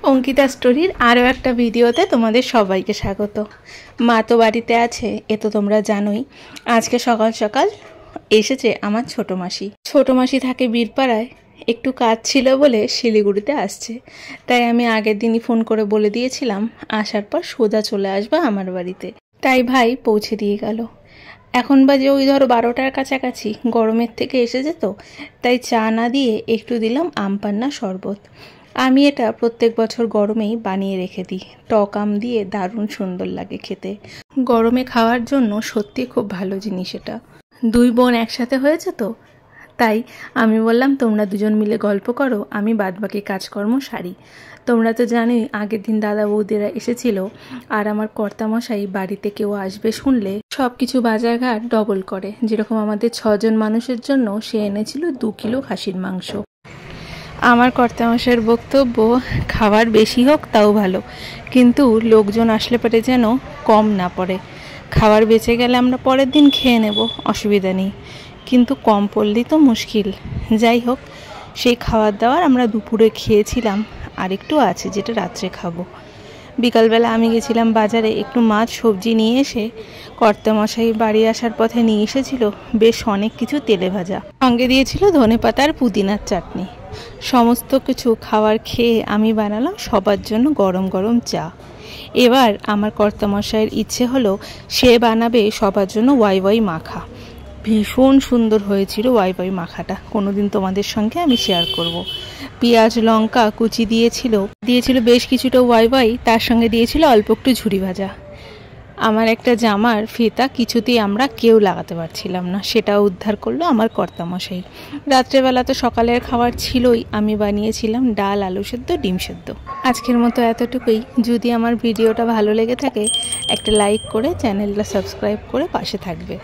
অঙ্কিতা স্টোরির আরও একটা ভিডিওতে তোমাদের সবাইকে স্বাগত। মা তো বাড়িতে আছে, এ তো তোমরা জানোই। আজকে সকাল সকাল এসেছে আমার ছোটো মাসি থাকে বীরপাড়ায়, একটু কাজ ছিল বলে শিলিগুড়িতে আসছে। তাই আমি আগের দিনই ফোন করে বলে দিয়েছিলাম আসার পর সোজা চলে আসবে আমার বাড়িতে। তাই ভাই পৌঁছে দিয়ে গেল। এখন বাজে ওই ধরো 12টার কাছাকাছি। গরমের থেকে এসেছে তো, তাই চা না দিয়ে একটু দিলাম আম পান্না শরবত। আমি এটা প্রত্যেক বছর গরমেই বানিয়ে রেখে দিই। টক আম দিয়ে দারুণ সুন্দর লাগে খেতে। গরমে খাওয়ার জন্য সত্যি খুব ভালো জিনিস এটা। দুই বোন একসাথে হয়েছে তো, তাই আমি বললাম তোমরা দুজন মিলে গল্প করো, আমি বাদবাকি কাজকর্ম সারি। তোমরা তো জানোই আগের দিন দাদা বৌদিরা এসেছিল, আর আমার কর্তামশাই বাড়িতে কেউ আসবে শুনলে সব কিছু বাজারঘাট ডবল করে। যেরকম আমাদের 6 জন মানুষের জন্য সে এনেছিল 2 কিলো খাসির মাংস। আমার কর্তামশাইয়ের বক্তব্য, খাবার বেশি হোক তাও ভালো, কিন্তু লোকজন আসলে পরে যেন কম না পড়ে। খাবার বেঁচে গেলে আমরা পরের দিন খেয়ে নেব, অসুবিধা নেই, কিন্তু কম পড়লেই তো মুশকিল। যাই হোক, সেই খাবার দাবার আমরা দুপুরে খেয়েছিলাম, আর একটু আছে যেটা রাত্রে খাবো। বিকালবেলা আমি গেছিলাম বাজারে, একটু মাছ সবজি নিয়ে এসে কর্তামশাই বাড়ি আসার পথে নিয়ে এসেছিল বেশ অনেক কিছু তেলে ভাজা, সঙ্গে দিয়েছিল ধনেপাতা আর পুদিনার চাটনি। সমস্ত কিছু খাবার খেয়ে আমি বানালাম সবার জন্য গরম গরম চা। এবার আমার কর্তামশাইয়ের ইচ্ছে হলো সে বানাবে সবার জন্য ওয়াই মাখা। ভীষণ সুন্দর হয়েছিল ওয়াই মাখাটা, কোনোদিন তোমাদের সঙ্গে আমি শেয়ার করব। পেঁয়াজ লঙ্কা কুচি দিয়েছিল বেশ কিছুটা ওয়াই, তার সঙ্গে দিয়েছিল অল্প একটু ঝুরি ভাজা। আমার একটা জামার ফিতা কিছুতেই আমরা কেউ লাগাতে পারছিলাম না, সেটা উদ্ধার করলো আমার কর্তামশাই। রাত্রেবেলা তো সকালের খাবার ছিলই, আমি বানিয়েছিলাম ডাল, আলু সেদ্ধ, ডিম সেদ্ধ। আজকের মতো এতটুকুই। যদি আমার ভিডিওটা ভালো লেগে থাকে একটা লাইক করে চ্যানেলটা সাবস্ক্রাইব করে পাশে থাকবে।